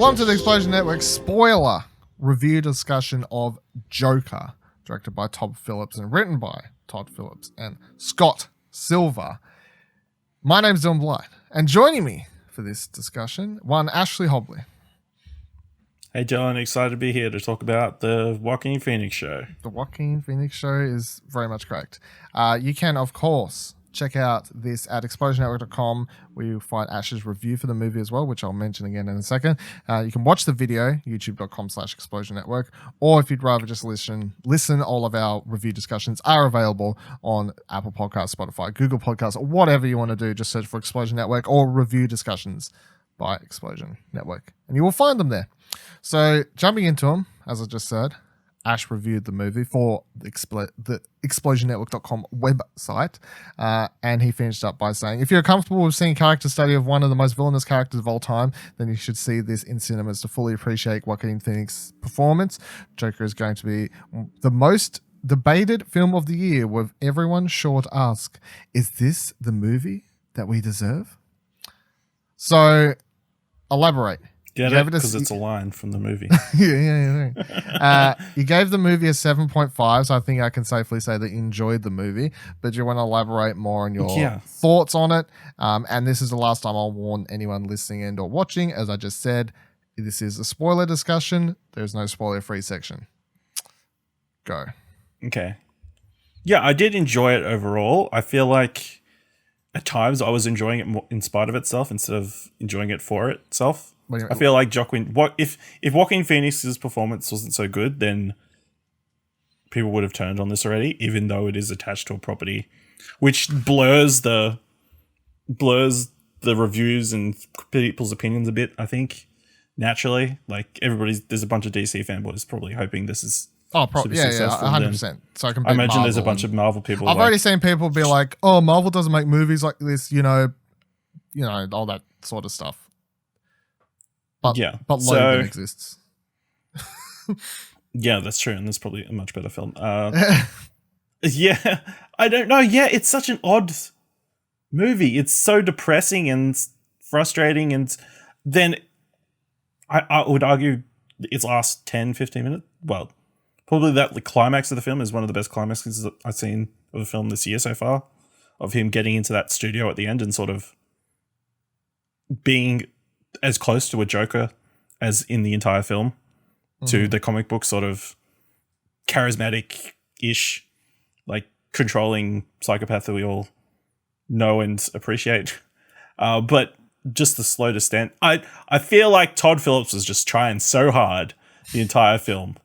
Welcome to the Explosion Network spoiler review discussion of Joker, directed by Todd Phillips and written by Todd Phillips and Scott Silver. My name's Dylan Blight, and joining me for this discussion, one Ashley Hobley. Hey Dylan, excited to be here to talk about the Joaquin Phoenix show. The Joaquin Phoenix show is very much correct. You can, of course, check out this at explosionnetwork.com, where you'll find Ash's review for the movie as well, which I'll mention again in a second. You can watch the video, youtube.com/explosionnetwork, or if you'd rather just listen, all of our review discussions are available on Apple Podcasts, Spotify, Google Podcasts, or whatever you want to do. Just search for Explosion Network or review discussions by Explosion Network, and you will find them there. So jumping into them, as I just said, Ash reviewed the movie for the explosionnetwork.com website, and he finished up by saying, if you're comfortable with seeing character study of one of the most villainous characters of all time, then you should see this in cinemas to fully appreciate Joaquin Phoenix's performance. Joker is going to be the most debated film of the year, with everyone sure to ask, is this the movie that we deserve? So, elaborate. Get it? Because it's a line from the movie. Yeah. You gave the movie a 7.5, so I think I can safely say that you enjoyed the movie, but you want to elaborate more on your thoughts on it. And this is the last time I'll warn anyone listening and or watching. As I just said, this is a spoiler discussion. There's no spoiler-free section. Go. Okay. Yeah, I did enjoy it overall. I feel like at times I was enjoying it more in spite of itself instead of enjoying it for itself. I feel like if Joaquin Phoenix's performance wasn't so good, then people would have turned on this already, even though it is attached to a property, which blurs the reviews and people's opinions a bit, I think, naturally. Like there's a bunch of DC fanboys probably hoping this is super successful. 100%. So I imagine Marvel, there's a bunch of Marvel people. I've already seen people be like, "Oh, Marvel doesn't make movies like this," you know, all that sort of stuff. But Logan exists. Yeah, that's true, and that's probably a much better film. Yeah, I don't know. Yeah, it's such an odd movie. It's so depressing and frustrating, and then I would argue its last 10, 15 minutes, well, probably the climax of the film is one of the best climaxes that I've seen of a film this year so far, of him getting into that studio at the end and sort of being as close to a Joker as in the entire film, to the comic book sort of charismatic-ish, like controlling psychopath that we all know and appreciate. But just the slow descent. I feel like Todd Phillips was just trying so hard the entire film.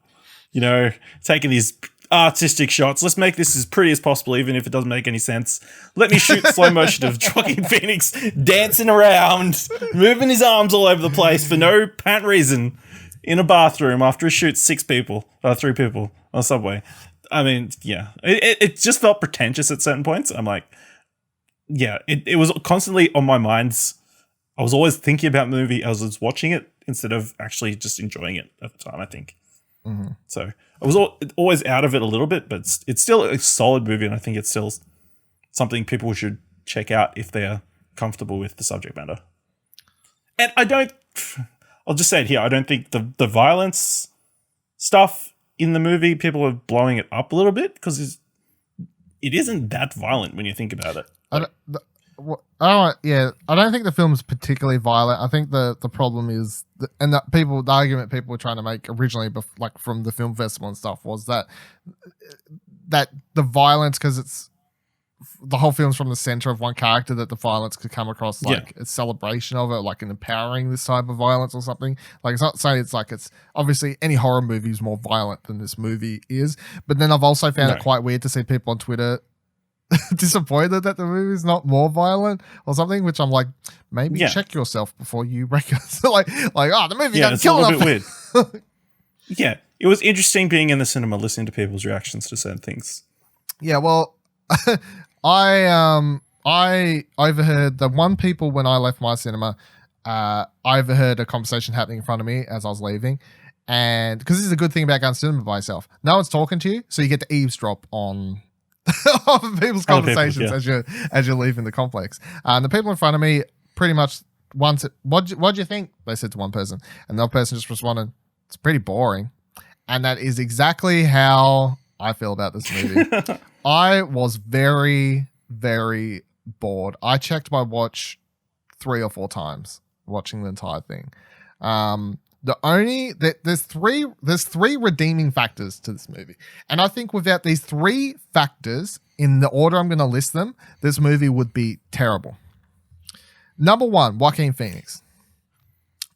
You know, taking these artistic shots. Let's make this as pretty as possible, even if it doesn't make any sense. Let me shoot slow motion of Joaquin Phoenix dancing around, moving his arms all over the place for no apparent reason in a bathroom after he shoots 3 people on a subway. I mean, yeah, it just felt pretentious at certain points. I'm like, yeah, it was constantly on my mind. I was always thinking about the movie as I was watching it instead of actually just enjoying it at the time, I think. Mm-hmm. So I was always out of it a little bit, but it's still a solid movie, and I think it's still something people should check out if they're comfortable with the subject matter. And I'll just say it here, I don't think the violence stuff in the movie, people are blowing it up a little bit, because it isn't that violent when you think about it. I don't think the film's particularly violent. I think the problem is, the argument people were trying to make originally, like from the film festival and stuff, was that the violence, because it's the whole film's from the center of one character, that the violence could come across like a celebration of it, like an empowering this type of violence or something. Like, it's not saying it's obviously any horror movie is more violent than this movie is, but then I've also found it quite weird to see people on Twitter disappointed that the movie is not more violent or something, which I'm like, maybe check yourself before you wreck it. The movie doesn't kill enough. It's a little bit weird. Yeah, it was interesting being in the cinema, listening to people's reactions to certain things. Yeah, well, I overheard the one people when I left my cinema. I overheard a conversation happening in front of me as I was leaving, and because this is a good thing about going to cinema by yourself, no one's talking to you, so you get to eavesdrop on people's conversations as you're leaving the complex. And the people in front of me pretty much once, what'd you think? They said to one person, and the other person just responded, "It's pretty boring." And that is exactly how I feel about this movie. I was very, very bored. I checked my watch 3 or 4 times watching the entire thing. There's three redeeming factors to this movie, and I think without these 3 factors, in the order I'm going to list them, this movie would be terrible. Number 1, Joaquin Phoenix.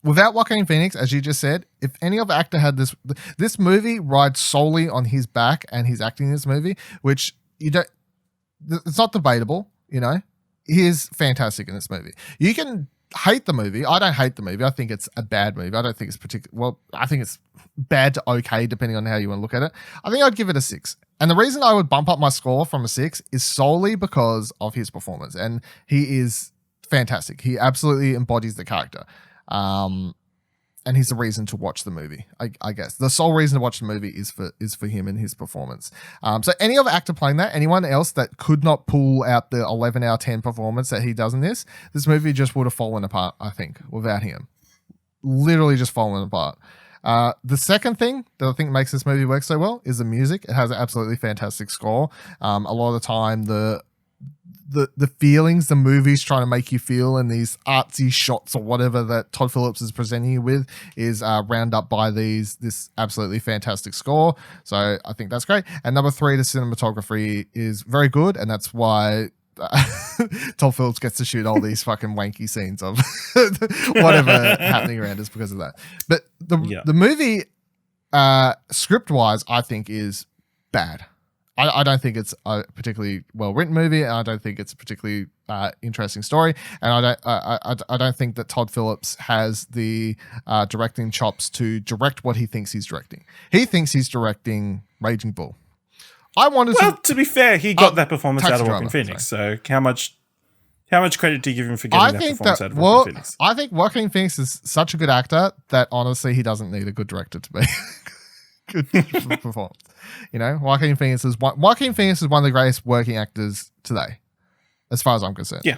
Without Joaquin Phoenix, as you just said, if any other actor had this movie rides solely on his back and his acting in this movie, which it's not debatable, he is fantastic in this movie. You can hate the movie. I don't hate the movie. I think it's a bad movie. I don't think it's I think it's bad to okay, depending on how you want to look at it. I think I'd give it a 6. And the reason I would bump up my score from a 6 is solely because of his performance. And he is fantastic. He absolutely embodies the character. And he's the reason to watch the movie, I guess. The sole reason to watch the movie is for him and his performance. So any other actor playing that, anyone else that could not pull out the 11 out of 10 performance that he does in this movie just would have fallen apart, I think, without him. Literally just fallen apart. The second thing that I think makes this movie work so well is the music. It has an absolutely fantastic score. A lot of the time, the feelings the movie's trying to make you feel in these artsy shots or whatever that Todd Phillips is presenting you with is round up by this absolutely fantastic score. So I think that's great. And number 3, the cinematography is very good, and that's why Todd Phillips gets to shoot all these fucking wanky scenes of whatever happening around us because of that. But the movie, script wise, I think is bad. I don't think it's a particularly well written movie, and I don't think it's a particularly interesting story, and I don't think that Todd Phillips has the directing chops to direct what he thinks he's directing. He thinks he's directing Raging Bull. To be fair, he got that performance out of Joaquin Phoenix. So how much credit do you give him for getting that performance out of Joaquin Phoenix? I think Joaquin Phoenix is such a good actor that honestly he doesn't need a good director to be good performance. Joaquin Phoenix is one of the greatest working actors today, as far as I'm concerned. Yeah,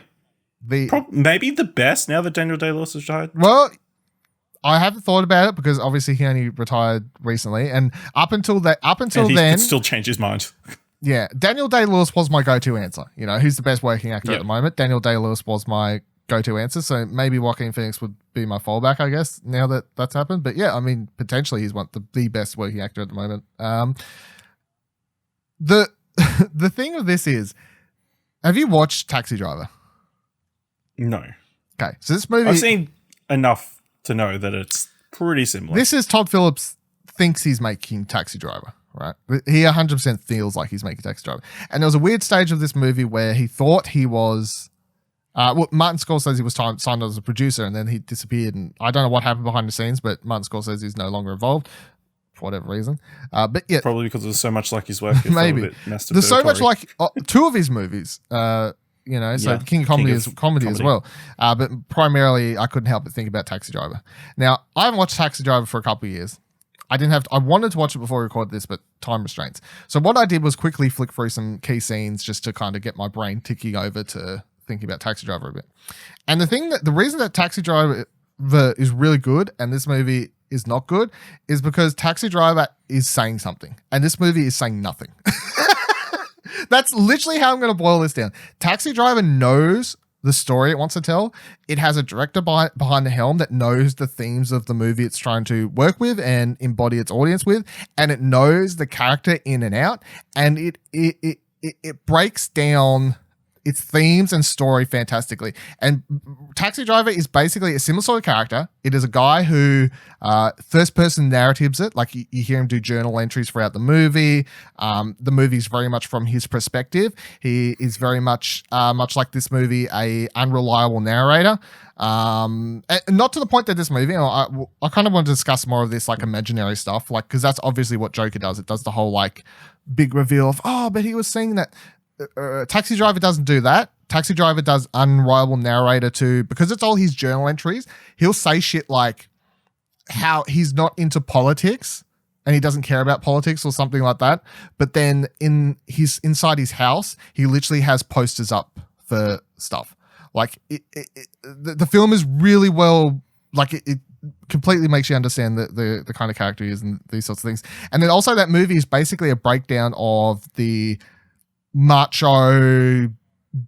maybe the best now that Daniel Day-Lewis has retired. Well, I haven't thought about it because obviously he only retired recently, and up until then, he could still change his mind. Yeah, Daniel Day-Lewis was my go-to answer. Who's the best working actor at the moment? Daniel Day-Lewis was my go-to answer, so maybe Joaquin Phoenix would be my fallback, I guess, now that that's happened. But yeah, I mean, potentially he's the best working actor at the moment. The thing of this is, have you watched Taxi Driver? No. Okay, so this movie, I've seen enough to know that it's pretty similar. This is Todd Phillips thinks he's making Taxi Driver, right? He 100% feels like he's making Taxi Driver. And there was a weird stage of this movie where he thought he was Martin Scorsese was signed as a producer, and then he disappeared, and I don't know what happened behind the scenes, but Martin Scorsese is no longer involved for whatever reason. But yeah, probably because there's so much like his work. Maybe there's so much like 2 of his movies. So King of Comedy is comedy as well. But primarily, I couldn't help but think about Taxi Driver. Now, I haven't watched Taxi Driver for a couple of years. I wanted to watch it before we recorded this, but time restraints. So what I did was quickly flick through some key scenes just to kind of get my brain ticking over to thinking about Taxi Driver a bit. And the reason that Taxi Driver is really good and this movie is not good is because Taxi Driver is saying something and this movie is saying nothing. That's literally how I'm going to boil this down. Taxi Driver knows the story it wants to tell. It has a director behind the helm that knows the themes of the movie it's trying to work with and embody its audience with, and it knows the character in and out, and it breaks down its themes and story fantastically. And Taxi Driver is basically a similar sort of character. It is a guy who first person narratives it, like you hear him do journal entries throughout the movie. The movie is very much from his perspective. He is very much like this movie, a unreliable narrator. And not to the point that this movie, I kind of want to discuss more of this like imaginary stuff, like, because that's obviously what Joker does. It does the whole like big reveal of, but he was saying that. Taxi Driver doesn't do that. Taxi Driver does unreliable narrator too, because it's all his journal entries. He'll say shit like how he's not into politics and he doesn't care about politics or something like that. But then inside his house, he literally has posters up for stuff. Like the film is really well, like it completely makes you understand the kind of character he is and these sorts of things. And then also that movie is basically a breakdown of the macho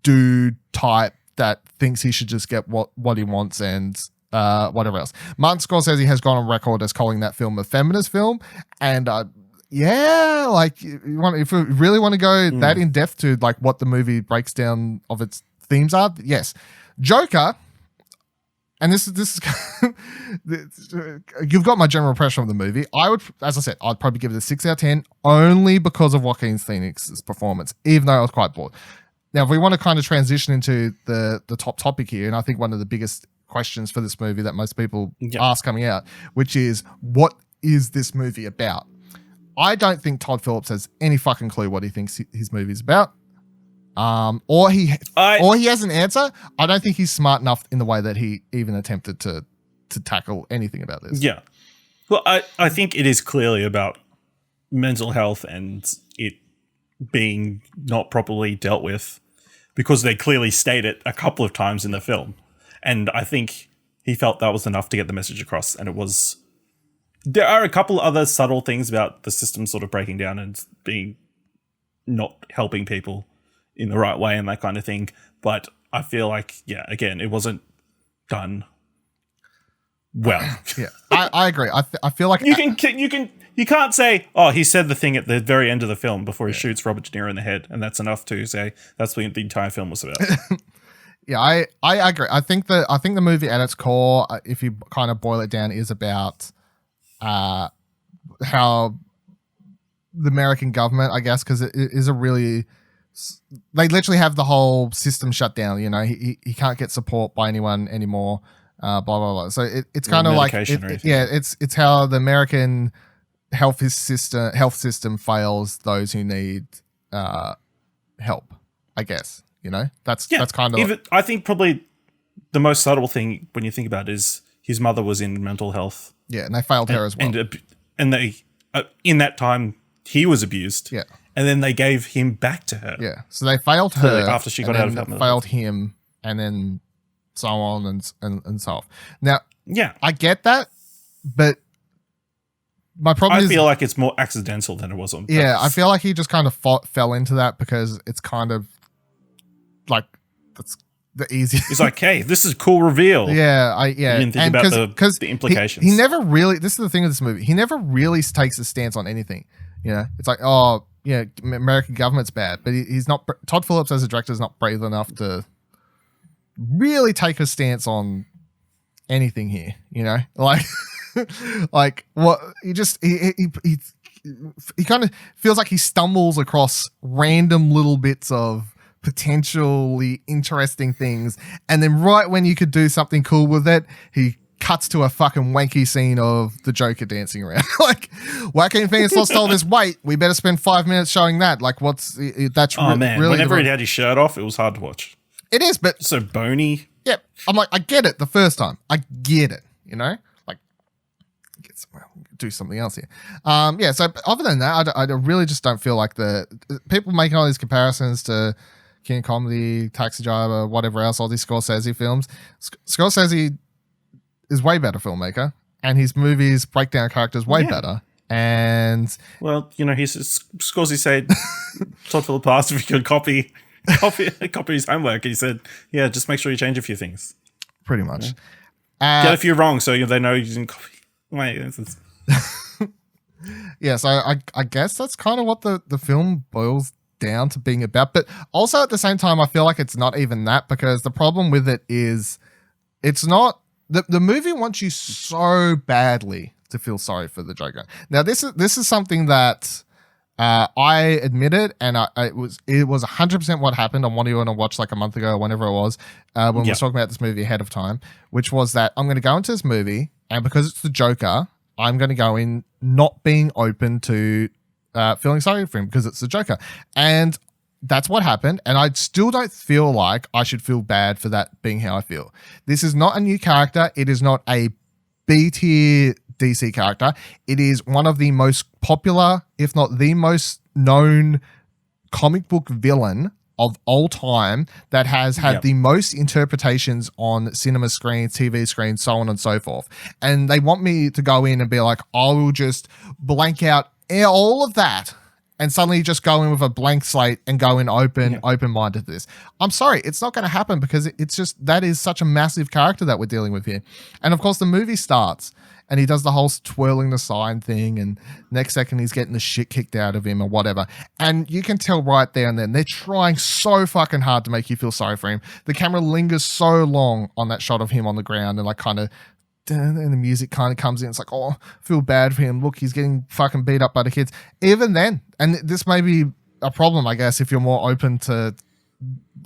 dude type that thinks he should just get what he wants and whatever else. Martin Scorsese has gone on record as calling that film a feminist film, and yeah, like if we really want to go that in depth to like what the movie breaks down of its themes are, yes. Joker, and this is you've got my general impression of the movie. I would, as I said, I'd probably give it a 6 out of 10 only because of Joaquin Phoenix's performance, even though I was quite bored. Now, if we want to kind of transition into the top topic here, and I think one of the biggest questions for this movie that most people ask coming out, which is, what is this movie about? I don't think Todd Phillips has any fucking clue what he thinks his movie is about. Or he has an answer. I don't think he's smart enough in the way that he even attempted to tackle anything about this. Yeah. Well, I think it is clearly about mental health and it being not properly dealt with, because they clearly state it a couple of times in the film. And I think he felt that was enough to get the message across. And it was... There are a couple other subtle things about the system sort of breaking down and being not helping people in the right way and that kind of thing. But I feel like, yeah, again, it wasn't done well. Yeah, I agree. I feel like... You can't say, oh, he said the thing at the very end of the film before he shoots Robert De Niro in the head, and that's enough to say that's what the entire film was about. Yeah, I agree. I think the movie at its core, if you kind of boil it down, is about how the American government, I guess, because it is a really... They literally have the whole system shut down. You know, he can't get support by anyone anymore. Blah blah blah. So it's kind of like it's how the American health system fails those who need help, I guess. You know, that's kind of... I think probably the most subtle thing when you think about it is his mother was in mental health. Yeah, and they failed her as well. And they in that time he was abused. Yeah. And then they gave him back to her. Yeah. So they failed her after she got out of that. Failed him, and then so on and so on. Now, yeah, I get that, but my problem is... I feel like it's more accidental than it was on purpose. Yeah, I feel like he just kind of fell into that because it's kind of like that's the easiest. It's like, hey, this is a cool reveal. Yeah, You didn't think about the implications. He never really... This is the thing with this movie. He never really takes a stance on anything. You know, it's like, oh, yeah, American government's bad, but he's not... Todd Phillips as a director is not brave enough to really take a stance on anything here, you know? Like, like what he kind of feels like he stumbles across random little bits of potentially interesting things, and then right when you could do something cool with it, he cuts to a fucking wanky scene of the Joker dancing around. Like, Joaquin Phoenix lost all this weight. We better spend 5 minutes showing that. Like, that's man. Really whenever he had his shirt off, it was hard to watch. It is, but so bony. Yeah, I'm like, I get it the first time. I get it, you know? Like, do something else here. Yeah, so other than that, I really just don't feel like the people making all these comparisons to King of Comedy, Taxi Driver, whatever else, all these Scorsese films. Scorsese is way better filmmaker, and his movies break down characters way better. And well, you know, Scorsese said Todd Phillips asked if he could copy his homework, and he said, "Yeah, just make sure you change a few things." Pretty much, get a few wrong so they know you didn't copy. Yeah, so I guess that's kind of what the film boils down to being about. But also at the same time, I feel like it's not even that, because the problem with it is it's not the movie wants you so badly to feel sorry for the Joker. Now this is something that I admitted, and it was 100% what happened on What Do You Want to Watch like a month ago or whenever it was, when we were talking about this movie ahead of time, which was that I'm going to go into this movie, and because it's the Joker, I'm going to go in not being open to feeling sorry for him because it's the Joker. And that's what happened, and I still don't feel like I should feel bad for that being how I feel. This is not a new character. It is not a B-tier DC character. It is one of the most popular, if not the most known comic book villain of all time that has had the most interpretations on cinema screens, TV screens, so on and so forth. And they want me to go in and be like, I will just blank out all of that and suddenly just go in with a blank slate and go in open-minded to this. I'm sorry, it's not going to happen because it's just, that is such a massive character that we're dealing with here. And of course the movie starts and he does the whole twirling the sign thing, and next second he's getting the shit kicked out of him or whatever. And you can tell right there and then they're trying so fucking hard to make you feel sorry for him. The camera lingers so long on that shot of him on the ground and like kind of, and the music kind of comes in. It's like, oh, feel bad for him. Look, he's getting fucking beat up by the kids. Even then, and this may be a problem, I guess, if you're more open to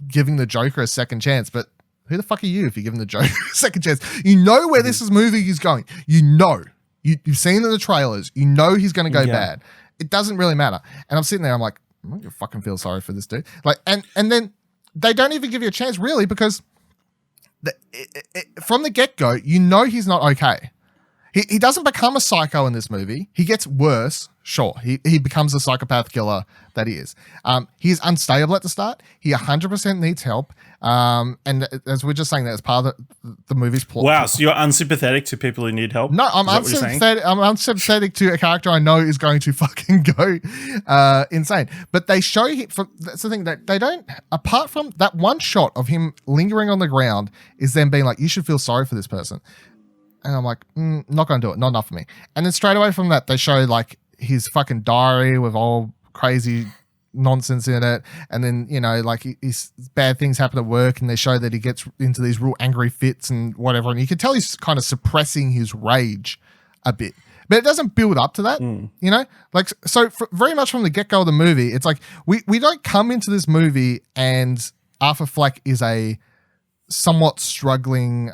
giving the Joker a second chance, but who the fuck are you if you're giving the Joker a second chance? You know where movie is going. You know. You've seen it in the trailers. You know he's going to go bad. It doesn't really matter. And I'm sitting there, I'm like, I'm not going to fucking feel sorry for this dude. Like, and then they don't even give you a chance, really, because from the get-go, you know he's not okay. He doesn't become a psycho in this movie. He gets worse, sure. He becomes the psychopath killer that he is. He's unstable at the start. He 100% needs help. And as we're just saying, that's part of the movie's plot. Wow, so you're unsympathetic to people who need help? No, I'm unsympathetic. I'm unsympathetic to a character I know is going to fucking go insane. But they show him. That's the thing, that they don't. Apart from that one shot of him lingering on the ground, is them being like, "You should feel sorry for this person." And I'm like, not going to do it. Not enough for me. And then straight away from that, they show like his fucking diary with all crazy nonsense in it. And then, you know, like he's bad things happen at work and they show that he gets into these real angry fits and whatever. And you can tell he's kind of suppressing his rage a bit. But it doesn't build up to that, you know? Like, so very much from the get-go of the movie, it's like we don't come into this movie and Arthur Fleck is a somewhat struggling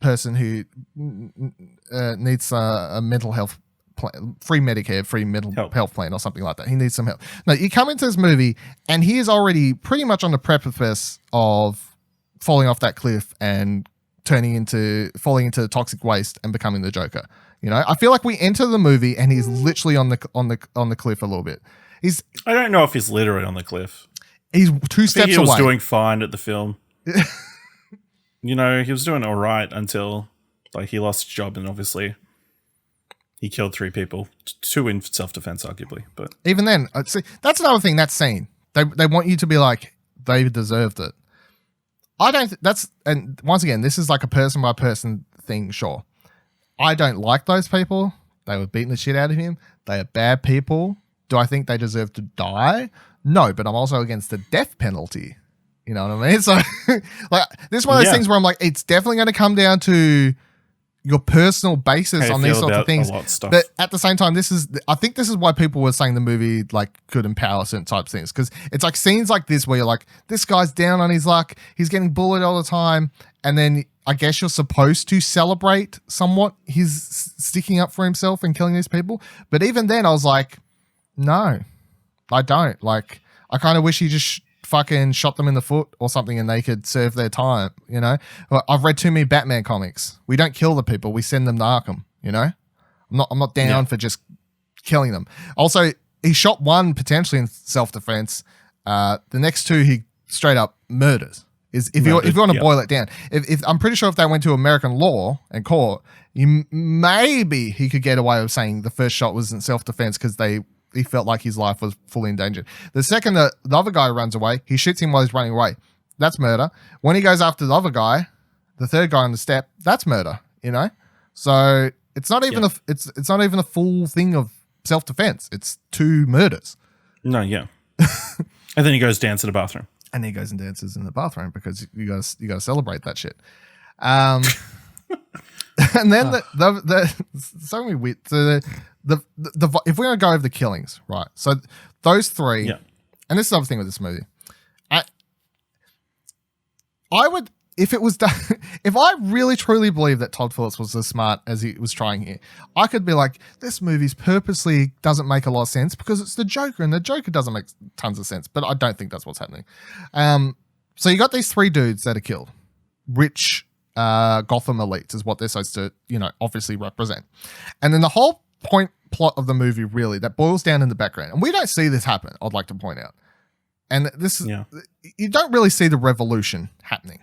person who needs a mental health plan, free Medicare, free mental health plan or something like that. He needs some help. No, you come into this movie and he is already pretty much on the precipice of falling off that cliff and falling into toxic waste and becoming the Joker. You know, I feel like we enter the movie and he's literally on the cliff a little bit. I don't know if he's literally on the cliff. He's two steps away. He was doing fine at the film. You know, he was doing all right until like he lost his job, and obviously he killed 3 people, 2 in self-defense, arguably. But even then, see, that's another thing. That scene, they want you to be like, they deserved it. I don't. And once again, this is like a person by person thing. Sure, I don't like those people. They were beating the shit out of him. They are bad people. Do I think they deserve to die? No, but I'm also against the death penalty. You know what I mean? So, like, this is one of those things where I'm like, it's definitely going to come down to your personal basis on these sorts of things. But at the same time, I think this is why people were saying the movie like could empower certain types of things, because it's like scenes like this where you're like, this guy's down on his luck, he's getting bullied all the time, and then I guess you're supposed to celebrate somewhat his sticking up for himself and killing these people. But even then, I was like, no, I don't. Like, I kind of wish he just fucking shot them in the foot or something and they could serve their time, you know? I've read too many Batman comics. We don't kill the people, we send them to Arkham, you know? I'm not down for just killing them. Also, he shot one potentially in self-defense. The next 2 he straight up murders. If you want to boil it down. If I'm pretty sure if they went to American law and court, maybe he could get away with saying the first shot was in self-defense because he felt like his life was fully endangered. The second the other guy runs away, he shoots him while he's running away. That's murder. When he goes after the other guy, the third guy on the step, that's murder, you know? So it's not even it's not even a full thing of self-defense. It's 2 murders. No, yeah. And then he goes dance in the bathroom. And he goes and dances in the bathroom because you got to celebrate that shit. And then so many weird. So if we're gonna go over the killings, right? So those 3, and this is the other thing with this movie. I would, if it was done, if I really truly believe that Todd Phillips was as smart as he was trying here, I could be like, this movie's purposely doesn't make a lot of sense because it's the Joker, and the Joker doesn't make tons of sense. But I don't think that's what's happening. So you got these 3 dudes that are killed, rich. Gotham elites is what they're supposed to, you know, obviously represent. And then the whole plot of the movie really that boils down in the background, and we don't see this happen, I'd like to point out. and this is Yeah. you don't really see the revolution happening.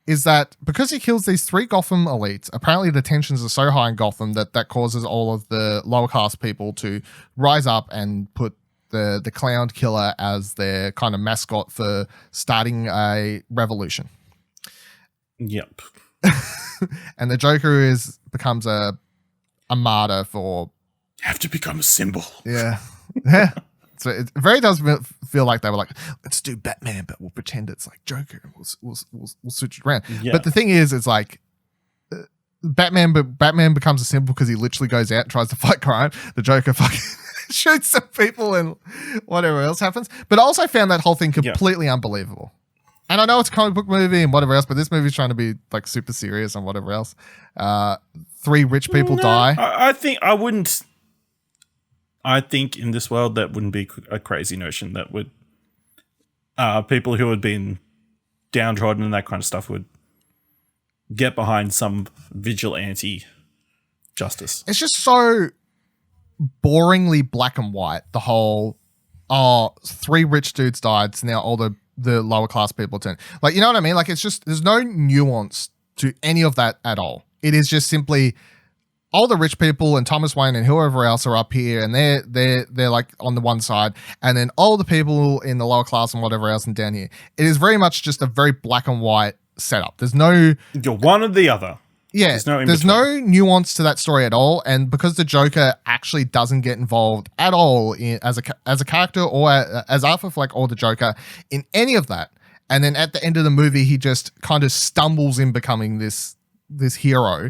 Is that because he kills these 3 Gotham elites, apparently the tensions are so high in Gotham that causes all of the lower class people to rise up and put the clown killer as their kind of mascot for starting a revolution. Yep. And the Joker becomes a martyr for... Have to become a symbol. Yeah. Yeah. So it very does feel like they were like, let's do Batman, but we'll pretend it's like Joker. We'll switch it around. Yeah. But the thing is, it's like Batman becomes a symbol because he literally goes out and tries to fight crime. The Joker fucking shoots some people and whatever else happens. But I also found that whole thing completely unbelievable. And I know it's a comic book movie and whatever else, but this movie's trying to be like super serious and whatever else. 3 rich people die. I think in this world that wouldn't be a crazy notion. That would people who had been downtrodden and that kind of stuff would get behind some vigilante justice. It's just so boringly black and white. The whole 3 rich dudes died, so now all the lower class people turn. Like, you know what I mean? Like, it's just there's no nuance to any of that at all. It is just simply all the rich people and Thomas Wayne and whoever else are up here, and they're like on the one side, and then all the people in the lower class and whatever else and down here. It is very much just a very black and white setup. There's no... You're one or the other. Yeah, there's no nuance to that story at all, and because the Joker actually doesn't get involved at all as a character or as Arthur Fleck or the Joker in any of that, and then at the end of the movie he just kind of stumbles in becoming this hero,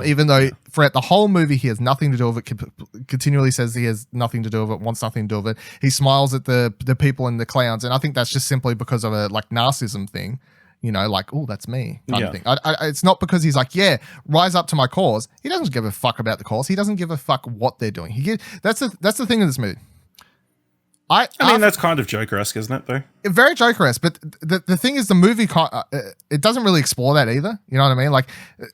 even though throughout the whole movie he has nothing to do with it, continually says he has nothing to do with it, wants nothing to do with it. He smiles at the people and the clowns, and I think that's just simply because of a like narcissism thing. You know, like, oh, that's me kind of thing. It's not because he's like, yeah, rise up to my cause. He doesn't give a fuck about the cause. He doesn't give a fuck what they're doing. That's the thing in this movie. I mean, that's kind of Joker-esque, isn't it, though? Very Joker-esque, but the thing is the movie, it doesn't really explore that either. You know what I mean? Like,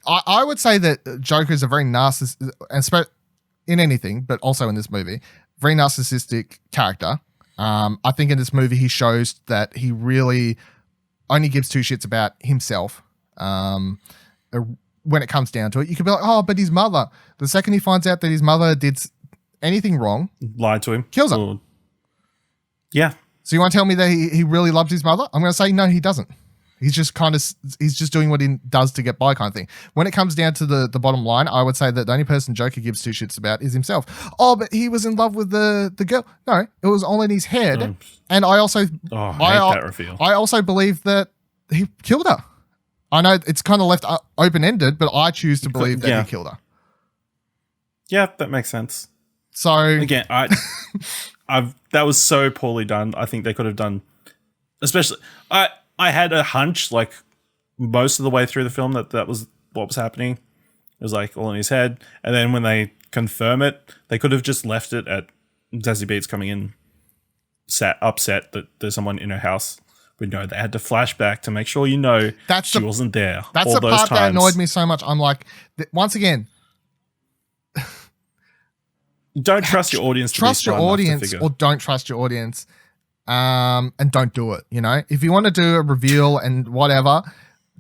I would say that Joker is a very narcissistic, and in anything, but also in this movie, very narcissistic character. I think in this movie he shows that he really only gives 2 shits about himself. When it comes down to it, you could be like, oh, but his mother. The second he finds out that his mother did anything wrong, lied to him, kills her. Yeah. So you want to tell me that he really loves his mother? I'm going to say no, he doesn't. He's just doing what he does to get by, kind of thing. When it comes down to the bottom line, I would say that the only person Joker gives 2 shits about is himself. Oh, but he was in love with the girl. No, it was all in his head. And I also, I hate that reveal. I also believe that he killed her. I know it's kind of left open ended, but I choose to believe that he killed her. Yeah, that makes sense. So again, that was so poorly done. I think they could have done, especially. I had a hunch, like most of the way through the film, that was what was happening. It was like all in his head, and then when they confirm it, they could have just left it at Zazie Beetz coming in, upset that there's someone in her house. But no, they had to flash back to make sure she wasn't there. That's the part that annoyed me so much. I'm like, once again, don't trust your audience. Trust your audience, or don't trust your audience. And don't do it. You know, if you want to do a reveal and whatever,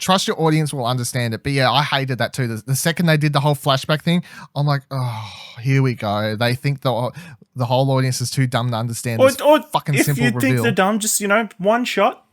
trust your audience will understand it. But yeah, I hated that too. The second they did the whole flashback thing, I'm like, oh, here we go. They think the whole audience is too dumb to understand this fucking simple reveal. If you think they're dumb, just one shot,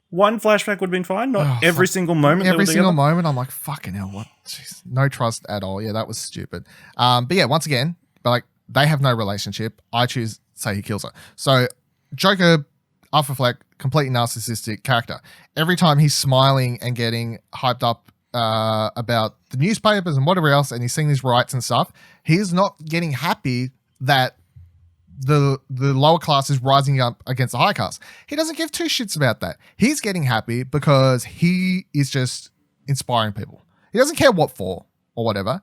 one flashback would have been fine. Not every single moment. Every single moment, I'm like, fucking hell, what? Jeez, no trust at all. Yeah, that was stupid. But yeah, once again, like they have no relationship. I choose say he kills her. So. Joker, Arthur Fleck, completely narcissistic character. Every time he's smiling and getting hyped up about the newspapers and whatever else, and he's seeing his rights and stuff, he's not getting happy that the lower class is rising up against the high class. He doesn't give 2 shits about that. He's getting happy because he is just inspiring people. He doesn't care what for or whatever.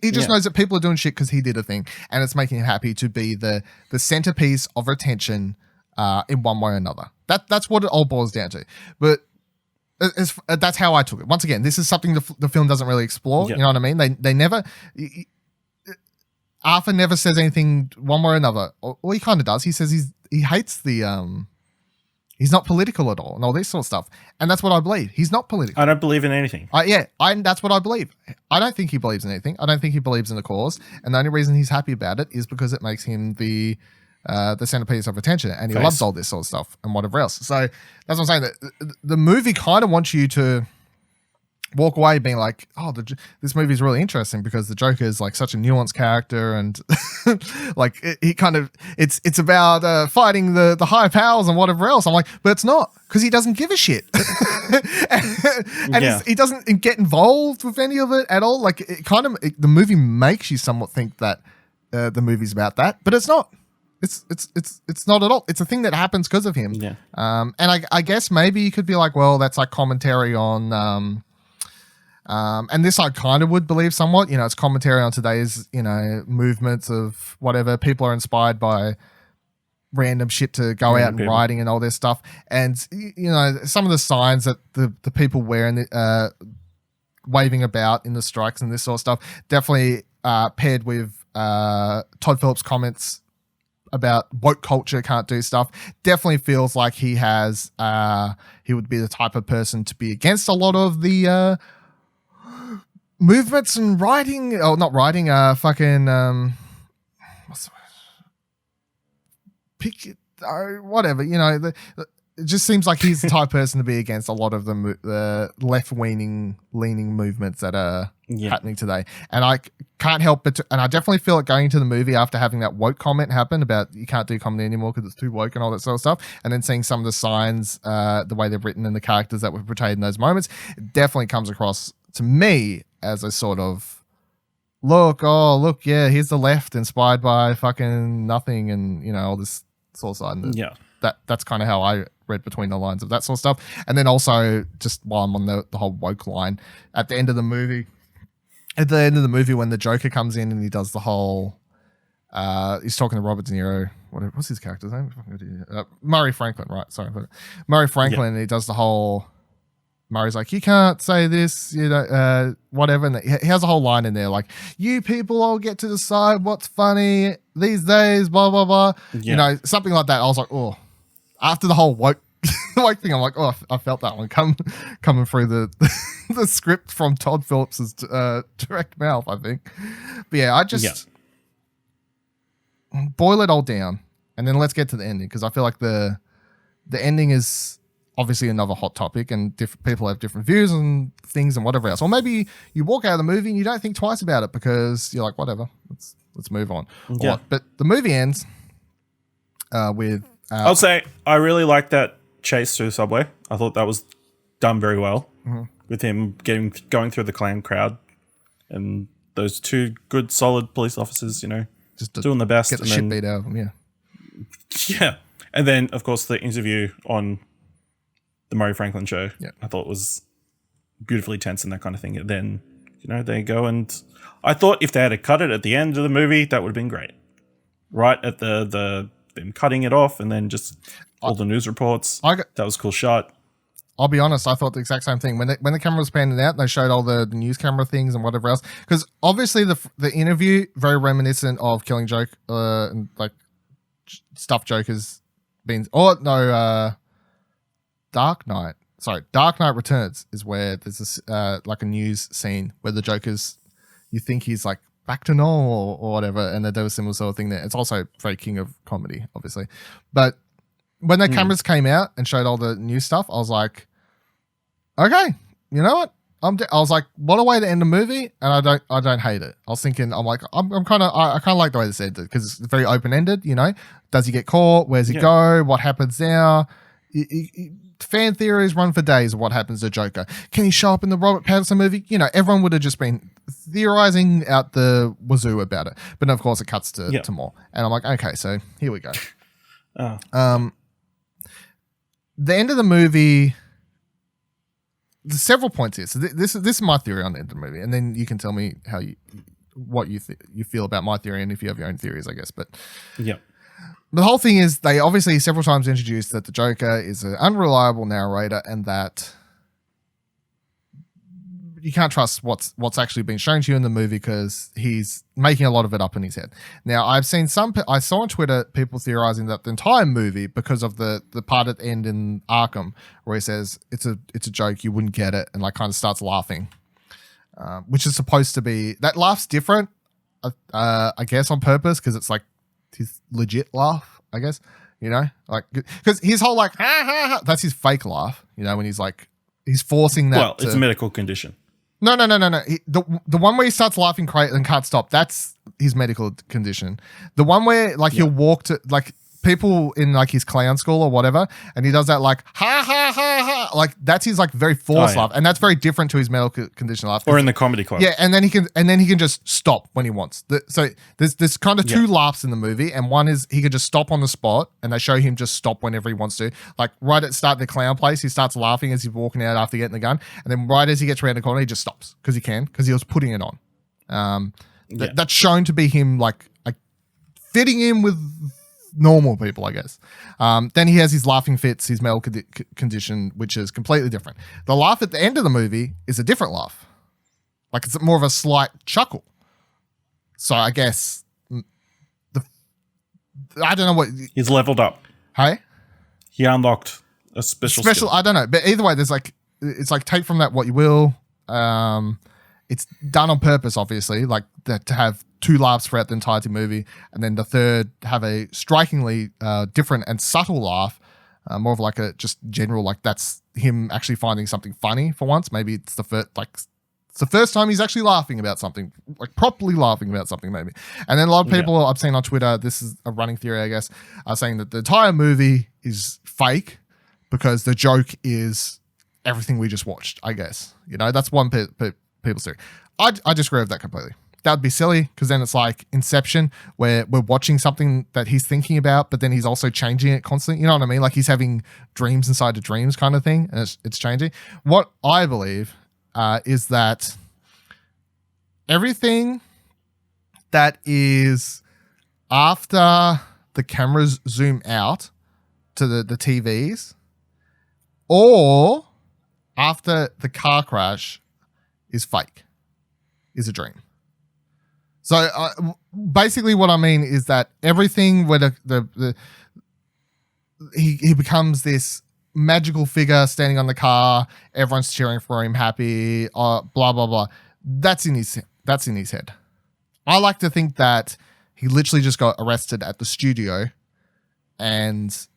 He just knows that people are doing shit because he did a thing, and it's making him happy to be the centerpiece of attention in one way or another. That's what it all boils down to. But that's how I took it. Once again, this is something the film doesn't really explore. You know what I mean? They never... Arthur never says anything one way or another. Or he kind of does. He says he hates the He's not political at all and all this sort of stuff. And that's what I believe. He's not political. I don't believe in anything. That's what I believe. I don't think he believes in anything. I don't think he believes in the cause. And the only reason he's happy about it is because it makes him the centerpiece of attention, and he loves all this sort of stuff and whatever else. So that's what I'm saying. That the movie kind of wants you to walk away being like, oh, this movie is really interesting because the Joker is like such a nuanced character, and like he kind of it's about fighting the higher powers and whatever else. I'm like, but it's not, because he doesn't give a shit, and he doesn't get involved with any of it at all. Like the movie makes you somewhat think that the movie's about that, but it's not. It's not at all. It's a thing that happens because of him. Yeah. And I guess maybe you could be like, well, that's like commentary on. And this I kind of would believe somewhat, it's commentary on today's, movements of whatever. People are inspired by random shit to go out and writing and all this stuff. And, some of the signs that the people wear and waving about in the strikes and this sort of stuff, definitely paired with Todd Phillips' comments about woke culture can't do stuff, definitely feels like he would be the type of person to be against a lot of the movements and writing, not writing, what's the word? Whatever, it just seems like he's the type of person to be against a lot of the left-leaning movements that are happening today. And I can't help but and I definitely feel it going into the movie after having that woke comment happen about you can't do comedy anymore because it's too woke and all that sort of stuff, and then seeing some of the signs, the way they're written and the characters that were portrayed in those moments, it definitely comes across to me as a sort of look, yeah, here's the left inspired by fucking nothing and, all this sort of side. And that's kind of how I read between the lines of that sort of stuff. And then also, just while I'm on the whole woke line, at the end of the movie when the Joker comes in and he does the whole, he's talking to Robert De Niro, what's his character's name? Murray Franklin, right? Sorry. Murray Franklin, and he does the whole, Murray's like, you can't say this, whatever. And he has a whole line in there like, you people all get to decide what's funny these days, blah, blah, blah. Yeah. Something like that. I was like, oh, after the whole woke thing, I'm like, oh, I felt that one coming through the script from Todd Phillips' direct mouth, I think. But yeah, I just boil it all down and then let's get to the ending, because I feel like the ending is obviously another hot topic, and people have different views and things and whatever else. Or maybe you walk out of the movie and you don't think twice about it because you're like, whatever, let's move on. Yeah. But the movie ends with... I'll say I really liked that chase through the subway. I thought that was done very well, with him going through the clown crowd and those two good, solid police officers, just doing the best. Get the shit beat out of them, yeah. Yeah. And then, of course, the interview on the Murray Franklin show, I thought was beautifully tense and that kind of thing. And then, they go, and I thought if they had cut it at the end of the movie, that would have been great. Right at them cutting it off, and then just all the news reports. That was a cool shot. I'll be honest, I thought the exact same thing. When the camera was panning out, they showed all the news camera things and whatever else. Because obviously the interview, very reminiscent of Killing Joke, and like stuff Joker's been... Dark Knight Returns is where there's this like a news scene where the Joker's, you think he's like back to normal or whatever, and there was a similar sort of thing there. It's also very king of comedy, obviously. But when the cameras came out and showed all the new stuff, I was like, okay, you know what? I was like, what a way to end a movie, and I don't hate it. I was thinking, I kind of like the way this ended because it's very open ended. Does he get caught? Where's he go? What happens now? Fan theories run for days of what happens to Joker. Can he show up in the Robert Pattinson movie? Everyone would have just been theorizing out the wazoo about it. But of course, it cuts to more. And I'm like, okay, so here we go. The end of the movie, there's several points here. So this is my theory on the end of the movie. And then you can tell me what you feel about my theory, and if you have your own theories, I guess. But yeah. The whole thing is they obviously several times introduced that the Joker is an unreliable narrator, and that you can't trust what's actually being shown to you in the movie because he's making a lot of it up in his head. Now, I saw on Twitter people theorizing that the entire movie, because of the part at the end in Arkham where he says it's a joke, you wouldn't get it, and like kind of starts laughing, which is supposed to be, that laugh's different, I guess on purpose, because it's like his legit laugh, I guess, you know, like because his whole like ha ha ha, that's his fake laugh, you know, when he's like he's forcing that. Well, it's a medical condition. No. The one where he starts laughing and can't stop, that's his medical condition. The one where like he'll walk to like people in like his clown school or whatever, and he does that like ha ha ha ha, like that's his like very forced laugh, and that's very different to his medical condition laugh. Or in the comedy club. Yeah, and then he can just stop when he wants. So there's kind of two laughs in the movie, and one is he can just stop on the spot, and they show him just stop whenever he wants to. Like right at the start of the clown place, he starts laughing as he's walking out after getting the gun, and then right as he gets around the corner, he just stops because he was putting it on. That's shown to be him like fitting in with normal people, I guess. Then he has his laughing fits, his medical condition, which is completely different. The laugh at the end of the movie is a different laugh. Like it's more of a slight chuckle. So I guess I don't know what he's leveled up. Hey, he unlocked a special skill. I don't know, but either way, it's like take from that what you will. It's done on purpose, obviously, like to have two laughs throughout the entirety movie, and then the third have a strikingly different and subtle laugh, more of like a just general, like that's him actually finding something funny for once. Maybe it's the first time he's actually laughing about something, like properly laughing about something, maybe. And then a lot of people I've seen on Twitter, this is a running theory, I guess, are saying that the entire movie is fake because the joke is everything we just watched, I guess. You know, that's one people's theory. I disagree with that completely. That would be silly because then it's like Inception where we're watching something that he's thinking about, but then he's also changing it constantly. You know what I mean? Like he's having dreams inside of dreams kind of thing, and it's changing. What I believe is that everything that is after the cameras zoom out to the TVs or after the car crash is fake, is a dream. So basically what I mean is that everything where he becomes this magical figure standing on the car, everyone's cheering for him, happy, blah, blah, blah. That's in his head. I like to think that he literally just got arrested at the studio and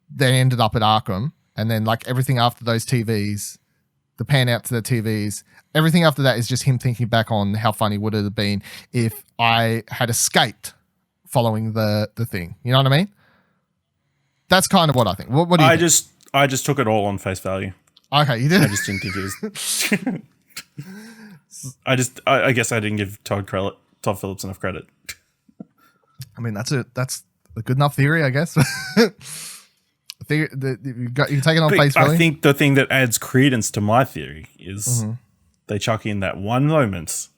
then ended up at Arkham. And then like everything after those TVs, the pan out to the TVs, everything after that is just him thinking back on how funny would it have been if I had escaped following the thing. You know what I mean? That's kind of what I think. What do you think? I just took it all on face value. Okay, you did. I just didn't think it was. I guess I didn't give Todd Phillips enough credit. I mean, that's a good enough theory, I guess. You can take it on face value. I think the thing that adds credence to my theory is they chuck in that one moment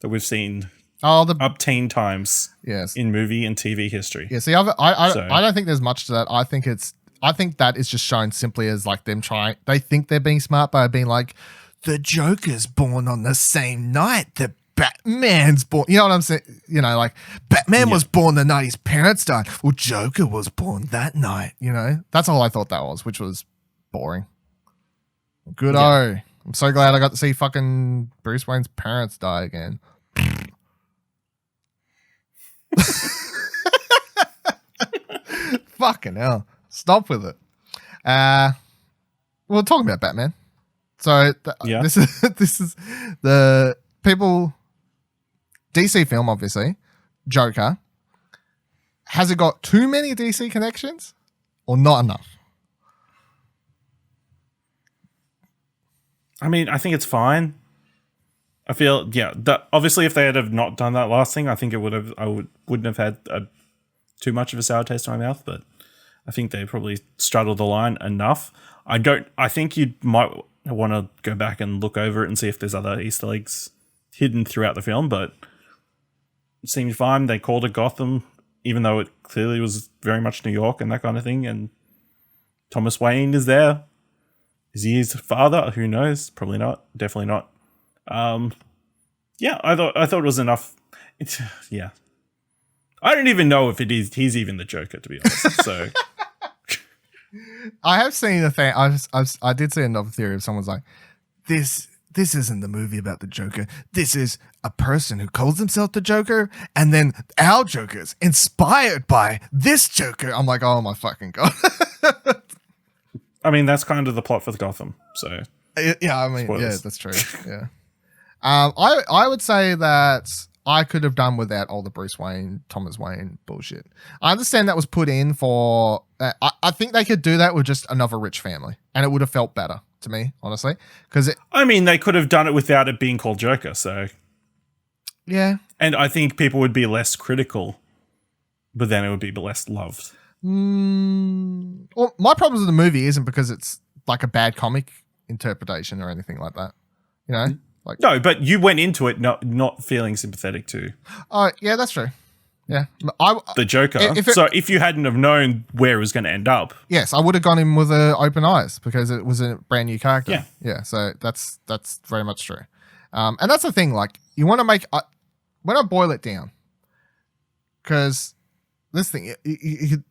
that we've seen up 10 times in movie and TV history. Yeah, see, I don't think there's much to that. I think that is just shown simply as like them trying. They think they're being smart by being like, the Joker's born on the same night that Batman's born. You know what I'm saying? You know, like Batman was born the night his parents died. Well, Joker was born that night. You know, that's all I thought that was, which was boring. Good I'm so glad I got to see fucking Bruce Wayne's parents die again. Fucking hell. Stop with it. We're talking about Batman. So this is the people. DC film, obviously. Joker. Has it got too many DC connections or not enough? I mean, I think it's fine. I feel, obviously if they had have not done that last thing, I think wouldn't have had too much of a sour taste in my mouth, but I think they probably straddled the line enough. I think you might want to go back and look over it and see if there's other Easter eggs hidden throughout the film, but it seemed fine. They called it Gotham, even though it clearly was very much New York and that kind of thing, and Thomas Wayne is there. Is he his father? Who knows? Probably not. Definitely not. Yeah, I thought it was enough. Yeah, I don't even know if he's even the Joker, to be honest. So I have seen a thing. I did see another theory of someone's like, this isn't the movie about the Joker. This is a person who calls himself the Joker, and then our Joker's inspired by this Joker. I'm like, oh my fucking god. I mean, that's kind of the plot for the Gotham. So yeah, I mean, spoilers. Yeah, that's true. Yeah. I would say that I could have done without all the Bruce Wayne, Thomas Wayne bullshit. I understand that was put in for. I think they could do that with just another rich family, and it would have felt better to me, honestly. Because I mean, they could have done it without it being called Joker. So yeah, and I think people would be less critical, but then it would be less loved. Well, my problems with the movie isn't because it's like a bad comic interpretation or anything like that. You know. Like, no, but you went into it not feeling sympathetic to. Oh, yeah, that's true. Yeah, the Joker. If you hadn't have known where it was going to end up, yes, I would have gone in with open eyes because it was a brand new character. Yeah, yeah. So that's very much true. And that's the thing. Like, you want to make when I boil it down, because this thing,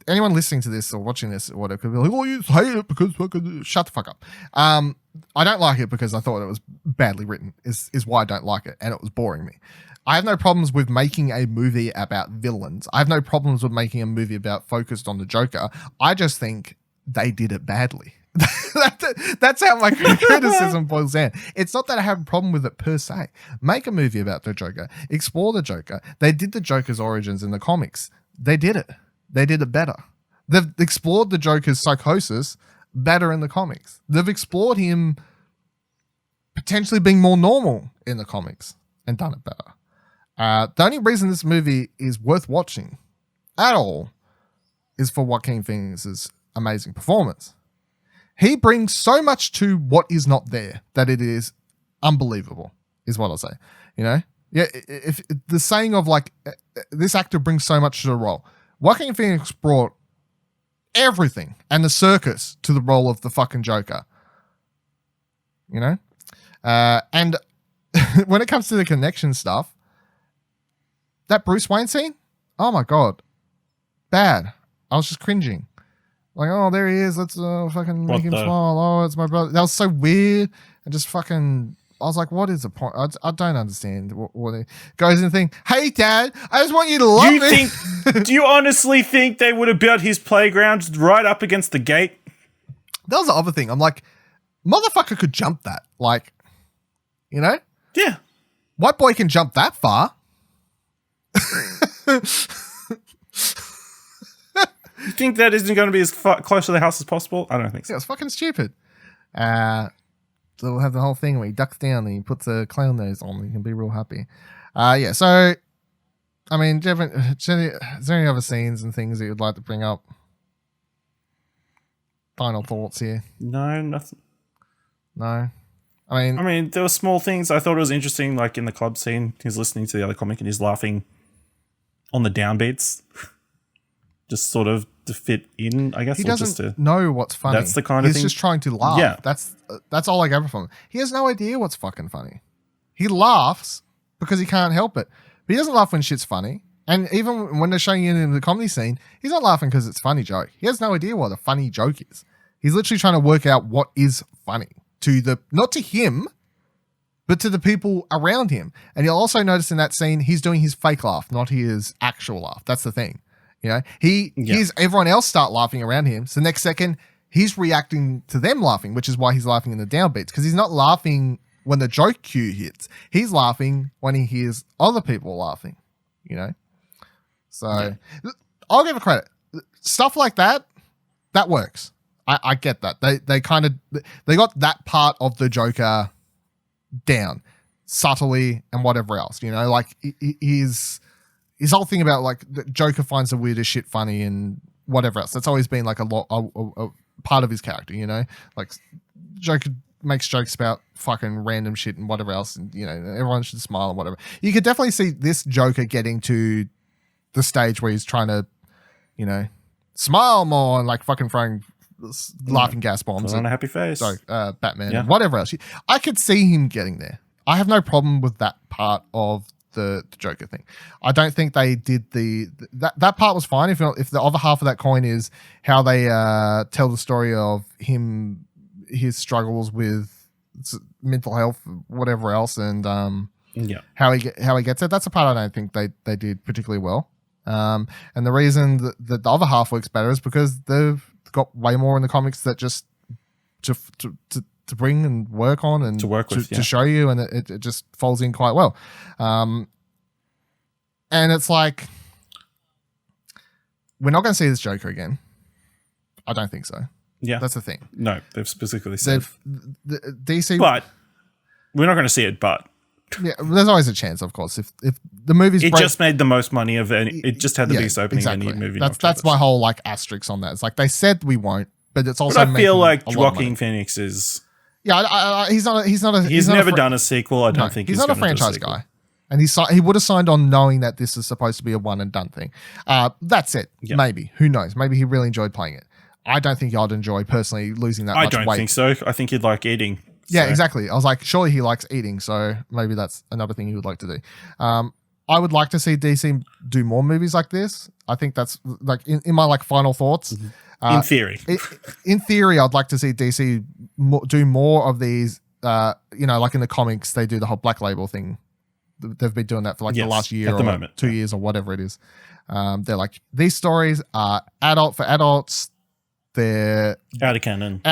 anyone listening to this or watching this or whatever could be like, "Oh, you hate it because fucking shut the fuck up." I don't like it because I thought it was badly written. Is why I don't like it, and it was boring me. I have no problems with making a movie about villains. I have no problems with making a movie focused on the Joker. I just think they did it badly. That's how my criticism boils down. It's not that I have a problem with it per se. Make a movie about the Joker. Explore the Joker. They did the Joker's origins in the comics. They did it. They did it better. They've explored the Joker's psychosis better in the comics. They've explored him potentially being more normal in the comics and done it better. The only reason this movie is worth watching at all is for Joaquin Phoenix's amazing performance. He brings so much to what is not there that it is unbelievable, is what I'll say. You know? Yeah, if the saying of like, this actor brings so much to the role. Joaquin Phoenix brought everything and the circus to the role of the fucking Joker. You know? And when it comes to the connection stuff, that Bruce Wayne scene, oh my god, bad. I was just cringing. Like, oh, there he is. Let's fucking make him smile. Oh, it's my brother. That was so weird. And just fucking, I was like, what is the point? I don't understand what he goes in and think, hey, Dad, I just want you to love me. Do you honestly think they would have built his playground right up against the gate? That was the other thing. I'm like, motherfucker could jump that. Like, you know? Yeah. White boy can jump that far. You think that isn't going to be as close to the house as possible? I don't think so. Yeah, it's fucking stupid. So we'll have the whole thing where he ducks down and he puts a clown nose on. He can be real happy. Yeah, so, I mean, is there any other scenes and things that you'd like to bring up? Final thoughts here? No, nothing. No? I mean, there were small things. I thought it was interesting, like in the club scene, he's listening to the other comic and he's laughing on the downbeats. Just sort of to fit in, I guess. He doesn't know what's funny. That's the kind of thing. He's just trying to laugh. Yeah. That's all I get from him. He has no idea what's fucking funny. He laughs because he can't help it. But he doesn't laugh when shit's funny. And even when they're showing you in the comedy scene, he's not laughing because it's a funny joke. He has no idea what a funny joke is. He's literally trying to work out what is funny not to him, but to the people around him. And you'll also notice in that scene, he's doing his fake laugh, not his actual laugh. That's the thing. You know, he hears everyone else start laughing around him. So next second, he's reacting to them laughing, which is why he's laughing in the downbeats, because he's not laughing when the joke cue hits. He's laughing when he hears other people laughing, you know? So I'll give it credit. Stuff like that works. I get that. They got that part of the Joker down subtly and whatever else, you know, like his whole thing about like the Joker finds the weirdest shit funny and whatever else. That's always been like a part of his character, you know, like Joker makes jokes about fucking random shit and whatever else. And, you know, everyone should smile and whatever. You could definitely see this Joker getting to the stage where he's trying to, you know, smile more and like fucking throwing laughing gas bombs on a happy face. So, Batman and whatever else. I could see him getting there. I have no problem with that part of the Joker thing. I don't think they did that part was fine. If the other half of that coin is how they tell the story of his struggles with mental health, whatever else, and how he gets it. That's a part I don't think they did particularly well. And the reason that the other half works better is because they've got way more in the comics that just to bring and work on and to work with, to show you, and it just falls in quite well. And it's like, we're not going to see this Joker again. I don't think so. Yeah, that's the thing. No, they've specifically said DC, but we're not going to see it. But yeah, there's always a chance, of course. If the movie's just made the most money of any, it just had the biggest opening of any movie. That's my whole like asterisk on that. It's like they said we won't, but it's also. But I feel like Joaquin Phoenix is. Yeah, he's not. He's never done a sequel. I don't think he's not a franchise guy, and he would have signed on knowing that this is supposed to be a one and done thing. That's it. Yep. Maybe, who knows? Maybe he really enjoyed playing it. I don't think I'd enjoy personally losing that much weight. I don't think so. I think he'd like eating. Yeah, exactly. I was like, surely he likes eating, so maybe that's another thing he would like to do. I would like to see DC do more movies like this. I think that's like in my like final thoughts. Mm-hmm. In theory. In theory, I'd like to see DC do more of these. Like in the comics, they do the whole Black Label thing. They've been doing that for like the last year or moment, 2 years or whatever it is. They're like, these stories are adult for adults. They're out of canon.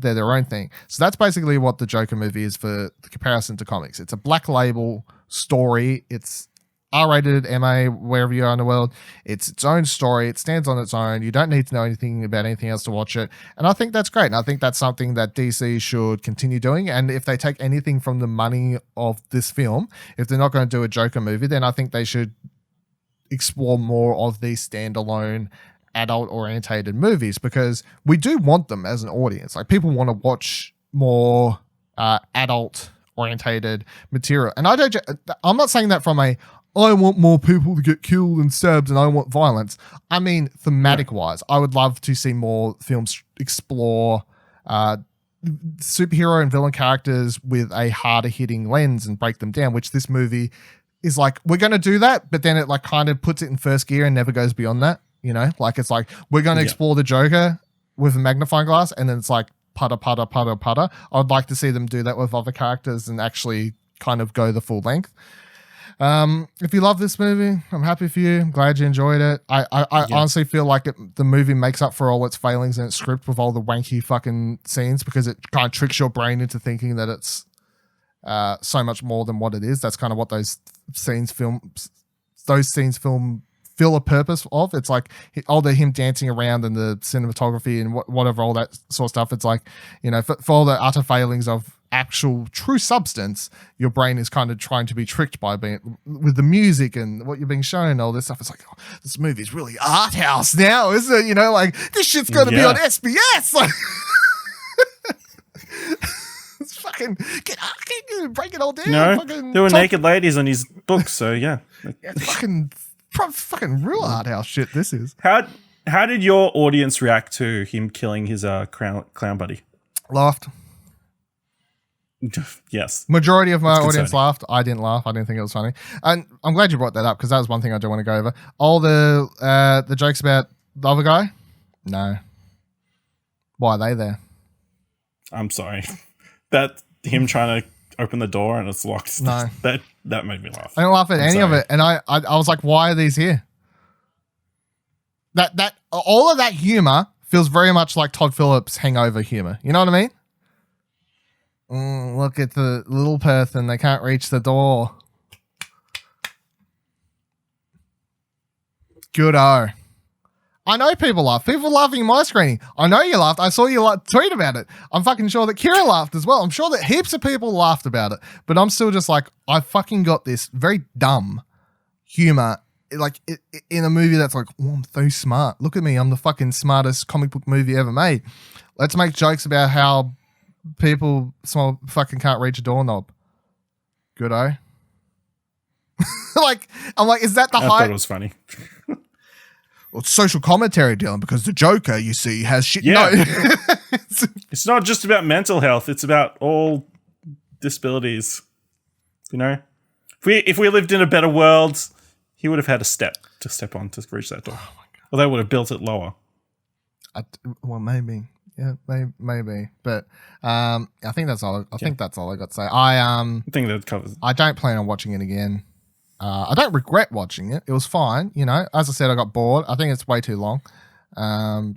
They're their own thing. So that's basically what the Joker movie is for the comparison to comics. It's a Black Label story. It's R-rated, MA, wherever you are in the world. It's its own story. It stands on its own. You don't need to know anything about anything else to watch it. And I think that's great. And I think that's something that DC should continue doing. And if they take anything from the money of this film, if they're not going to do a Joker movie, then I think they should explore more of these standalone adult-orientated movies, because we do want them as an audience. Like, people want to watch more adult-orientated material. And I'm not saying that from I want more people to get killed and stabbed and I want violence. I mean, thematic-wise, I would love to see more films explore superhero and villain characters with a harder-hitting lens and break them down, which this movie is like, we're going to do that, but then it like kind of puts it in first gear and never goes beyond that. You know, like it's like, we're going to explore the Joker with a magnifying glass, and then it's like putter. I'd like to see them do that with other characters and actually kind of go the full length. If you love this movie, I'm happy for you. I'm glad you enjoyed it. I honestly feel like the movie makes up for all its failings in its script with all the wanky fucking scenes, because it kind of tricks your brain into thinking that it's so much more than what it is. That's kind of what those scenes feel a purpose of. It's like all the him dancing around and the cinematography and whatever, all that sort of stuff. It's like, for all the utter failings of actual true substance, your brain is kind of trying to be tricked by being with the music and what you're being shown and all this stuff. It's like, oh, this movie's really art house now, isn't it? Like, this shit's going to be on SBS. Like, it's fucking break it all down. There were naked ladies on his books, so yeah. Fucking real art house shit this is. How did your audience react to him killing his clown buddy? Laughed. Yes. Majority of my audience laughed. I didn't laugh. I didn't think it was funny. And I'm glad you brought that up, because that was one thing I do want to go over. All the jokes about the other guy? No. Why are they there? I'm sorry. That him trying to open the door and it's locked. No. That made me laugh. I didn't laugh at any of it. And I was like, why are these here? That all of that humor feels very much like Todd Phillips' Hangover humor. You know what I mean? Look at the little person. They can't reach the door. Good-o. I know people laugh. People laughing in my screening. I know you laughed. I saw you tweet about it. I'm fucking sure that Kira laughed as well. I'm sure that heaps of people laughed about it. But I'm still just like, I fucking got this very dumb humor, like in a movie that's like, oh, I'm so smart. Look at me. I'm the fucking smartest comic book movie ever made. Let's make jokes about how people fucking can't reach a doorknob. Good-o. I'm like, is that the I thought it was funny. Well, it's social commentary, Dylan, because the Joker, you see, has shit. Yeah. No. It's not just about mental health. It's about all disabilities. You know, if we lived in a better world, he would have had a step to step on to reach that door. Oh my God. Or they would have built it lower. Well, maybe. Yeah, maybe. But I think that's all. I think that's all I got to say. I think that covers it. I don't plan on watching it again. I don't regret watching it. It was fine. You know, as I said, I got bored. I think it's way too long.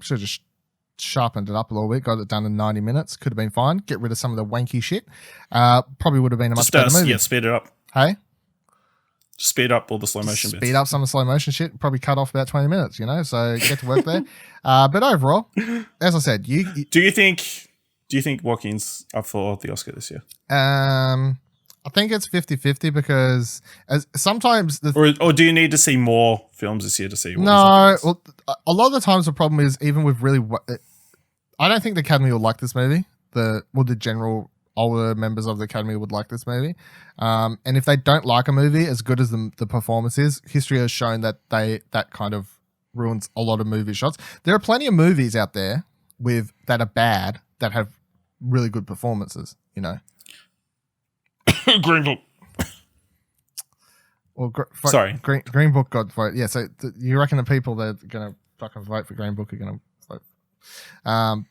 Should have just sharpened it up a little bit. Got it done in 90 minutes. Could have been fine. Get rid of some of the wanky shit. Probably would have been a much better movie. Yeah, speed it up. Hey? Just speed up all the slow motion bits. Speed up some of the slow motion shit. Probably cut off about 20 minutes, you know, so get to work there. But overall, as I said, Do you think Joaquin's up for the Oscar this year? I think it's 50-50 because sometimes... Or do you need to see more films this year to see what well, a lot of the times the problem is even with really... I don't think the Academy will like this movie. The general older members of the Academy would like this movie. And if they don't like a movie as good as the performance is, history has shown that that kind of ruins a lot of movie shots. There are plenty of movies out there that are bad that have really good performances, you know. Green Book. Well, sorry. Green Book got vote. Yeah, so you reckon the people that are going to fucking vote for Green Book are going to vote?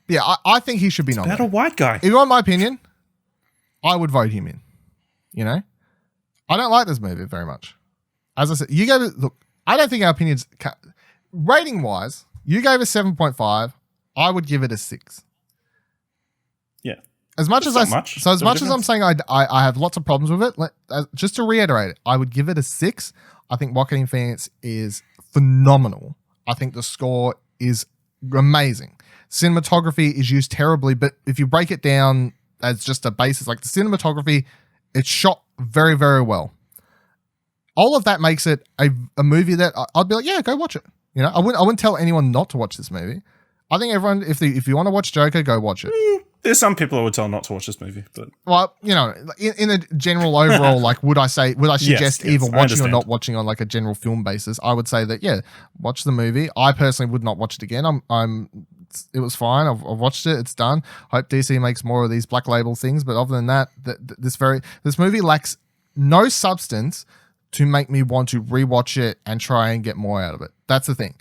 Yeah, I think he should be nominated. About a white guy. If you want my opinion, I would vote him in. You know? I don't like this movie very much. As I said, you gave it... Look, I don't think our opinions... Rating-wise, you gave it 7.5. I would give it a 6. Yeah. As much as I'm saying I have lots of problems with it, just to reiterate it, I would give it a 6. I think Joaquin Phoenix is phenomenal. I think the score is amazing. Cinematography is used terribly, but if you break it down as just a basis, like the cinematography, it's shot very, very well. All of that makes it a movie that I'd be like, yeah, go watch it. You know, I wouldn't tell anyone not to watch this movie. I think everyone, if you want to watch Joker, go watch it. There's some people I would tell not to watch this movie, but well, you know, in a general overall, like, would I suggest either watching or not watching on like a general film basis? I would say that watch the movie. I personally would not watch it again. It was fine. I've watched it. It's done. Hope DC makes more of these black label things. But other than that, this movie lacks no substance to make me want to rewatch it and try and get more out of it. That's the thing.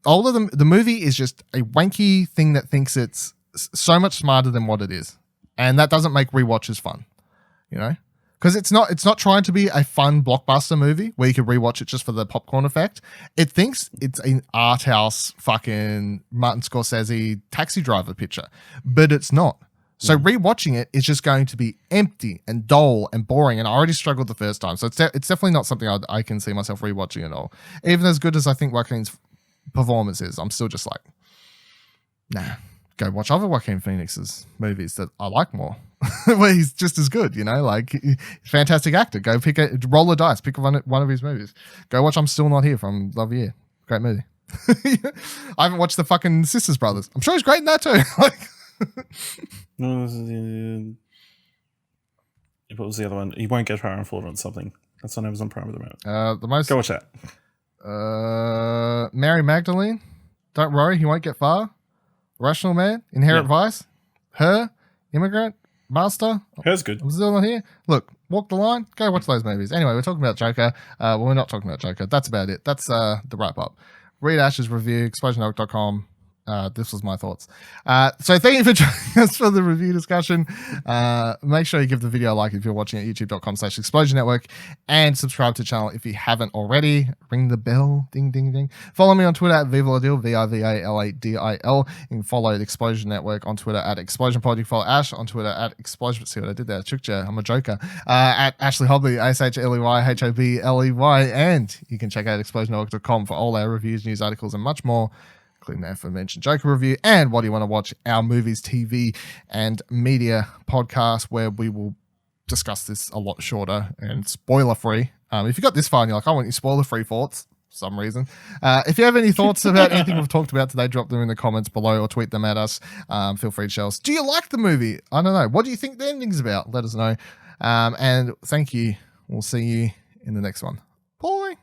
All of the movie is just a wanky thing that thinks it's so much smarter than what it is, and that doesn't make rewatches fun, you know, because it's not trying to be a fun blockbuster movie where you can rewatch it just for the popcorn effect. It thinks it's an art house fucking Martin Scorsese Taxi Driver picture, but it's not. So rewatching it is just going to be empty and dull and boring, and I already struggled the first time, so it's definitely not something I can see myself rewatching at all. Even as good as I think Joaquin's performance is, I'm still just like, nah. Go watch other Joaquin Phoenix's movies that I like more, where he's just as good, you know, like fantastic actor. Go roll the dice, pick one of his movies. Go watch I'm Still Not Here from Love Year. Great movie. I haven't watched the fucking Sisters Brothers. I'm sure he's great in that too. What was the other one? He Won't Get Far and Fall on something. That's on Amazon Prime at the moment. Go watch that. Mary Magdalene. Don't worry, he won't get far. Rational Man, Inherent Vice, Her, Immigrant, Master. Her's good. I'm still not here. Look, Walk the Line. Go watch those movies. Anyway, we're talking about Joker. Well, we're not talking about Joker. That's about it. That's the wrap up. Read Ash's review, explosionnetwork.com. This was my thoughts. So thank you for joining us for the review discussion. Make sure you give the video a like if you're watching at youtube.com/Explosion Network, and subscribe to the channel if you haven't already. Ring the bell. Ding, ding, ding. Follow me on Twitter at Vivaladil, VIVALADIL. You can follow the Explosion Network on Twitter at ExplosionPod. You can follow Ash on Twitter at Explosion. See what I did there? I tricked you. I'm a joker. At Ashley Hobley, ASHLEYHOBLEY. And you can check out ExplosionNetwork.com for all our reviews, news articles, and much more, including the aforementioned Joker review and What Do You Want to Watch, our movies, TV, and media podcast, where we will discuss this a lot shorter and spoiler-free. If you got this far and you're like, I want your spoiler-free thoughts, for some reason. If you have any thoughts about anything we've talked about today, drop them in the comments below or tweet them at us. Feel free to share us. Do you like the movie? I don't know. What do you think the ending's about? Let us know. And thank you. We'll see you in the next one. Bye.